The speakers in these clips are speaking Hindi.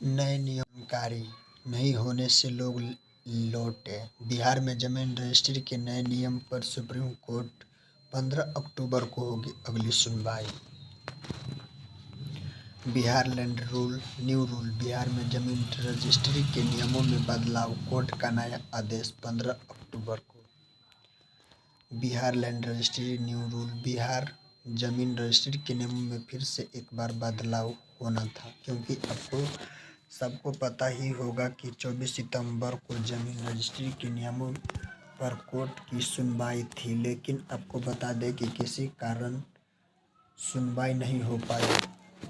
नए नियमकारी नहीं होने से लोग लौटे। बिहार में जमीन रजिस्ट्री के नए नियम पर सुप्रीम कोर्ट 15 अक्टूबर को होगी अगली सुनवाई। Bihar land rule new rule. Bihar में जमीन रजिस्ट्री के नियमों में बदलाव, कोर्ट का नया आदेश 15 अक्टूबर को। Bihar land registry new rule. Bihar जमीन रजिस्ट्री के नियमों में फिर से एक बार बदलाव होना था, क्योंकि आपको सबको पता ही होगा कि 24 सितंबर को जमीन रजिस्ट्री के नियमों पर कोर्ट की सुनवाई थी, लेकिन आपको बता दें कि किसी कारण सुनवाई नहीं हो पाई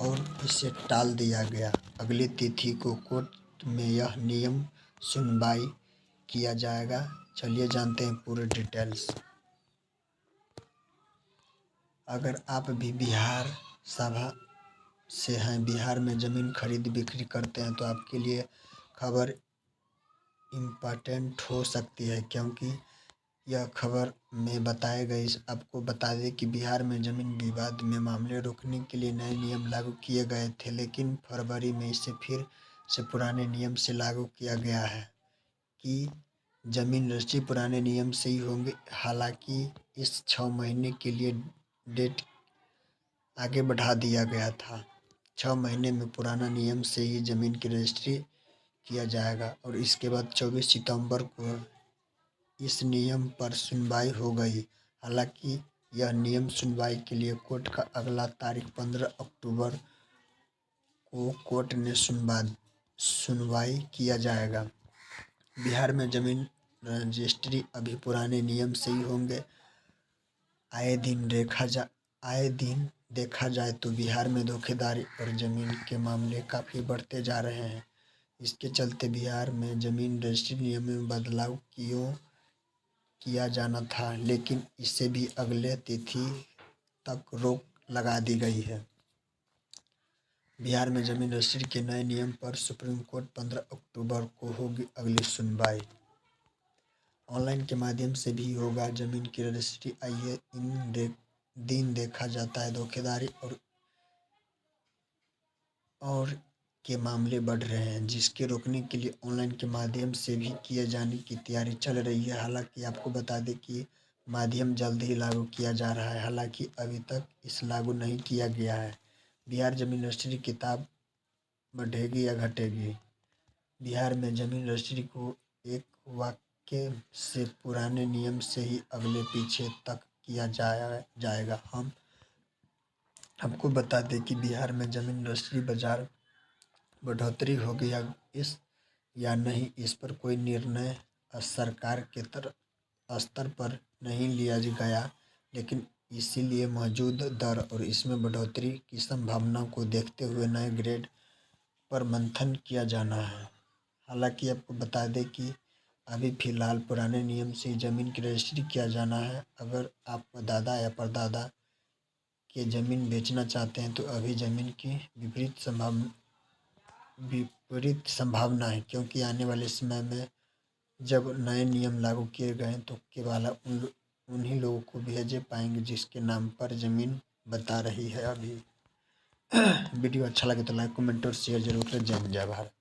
और इसे टाल दिया गया। अगली तिथि को कोर्ट में यह नियम सुनवाई किया जाएगा। चलिए जानते हैं पूरे डिटेल्स। अगर आप भी बिहार सभा से हैं, बिहार में ज़मीन खरीद बिक्री करते हैं, तो आपके लिए खबर इम्पोर्टेंट हो सकती है, क्योंकि यह खबर में बताए गए। आपको बता दें कि बिहार में ज़मीन विवाद में मामले रोकने के लिए नए नियम लागू किए गए थे, लेकिन फरवरी में इसे फिर से पुराने नियम से लागू किया गया है कि ज़मीन रजिस्ट्री पुराने नियम से ही होंगे। हालांकि इस 6 महीने के लिए डेट आगे बढ़ा दिया गया था। 6 महीने में पुराना नियम से ही ज़मीन की रजिस्ट्री किया जाएगा और इसके बाद 24 सितंबर को इस नियम पर सुनवाई हो गई। हालांकि यह नियम सुनवाई के लिए कोर्ट का अगला तारीख 15 अक्टूबर को कोर्ट ने सुनवाई किया जाएगा। बिहार में ज़मीन रजिस्ट्री अभी पुराने नियम से ही होंगे। आए दिन देखा जाए तो बिहार में धोखाधड़ी और ज़मीन के मामले काफ़ी बढ़ते जा रहे हैं। इसके चलते बिहार में ज़मीन रजिस्ट्री नियम में बदलाव किया जाना था, लेकिन इसे भी अगले तिथि तक रोक लगा दी गई है। बिहार में ज़मीन रजिस्ट्री के नए नियम पर सुप्रीम कोर्ट 15 अक्टूबर को होगी अगली सुनवाई। ऑनलाइन के माध्यम से भी होगा ज़मीन की रजिस्ट्री। आइए इन दिन देखा जाता है धोखाधड़ी और के मामले बढ़ रहे हैं, जिसके रोकने के लिए ऑनलाइन के माध्यम से भी किए जाने की तैयारी चल रही है। हालांकि आपको बता दें कि माध्यम जल्द ही लागू किया जा रहा है, हालांकि अभी तक इस लागू नहीं किया गया है। बिहार जमीन रजिस्ट्री किताब बढ़ेगी या घटेगी? बिहार में जमीन रजिस्ट्री को एक वाक्य से पुराने नियम से ही अगले पीछे तक किया जाएगा। हम आपको बता दें कि बिहार में ज़मीन रजिस्ट्री बाजार बढ़ोतरी होगी या नहीं, इस पर कोई निर्णय सरकार के स्तर पर नहीं लिया गया, लेकिन इसीलिए मौजूद दर और इसमें बढ़ोतरी की संभावना को देखते हुए नए ग्रेड पर मंथन किया जाना है। हालांकि आपको बता दें कि अभी फ़िलहाल पुराने नियम से ज़मीन की रजिस्ट्री किया जाना है। अगर आप दादा या परदादा के ज़मीन बेचना चाहते हैं तो अभी ज़मीन की विपरीत संभावना है, क्योंकि आने वाले समय में जब नए नियम लागू किए गए तो केवल उन्हीं लोगों को भेजे पाएंगे जिसके नाम पर ज़मीन बता रही है अभी। वीडियो अच्छा लगे तो लाइक, कमेंट और शेयर जरूर करें। जय हिंद, जय भारत।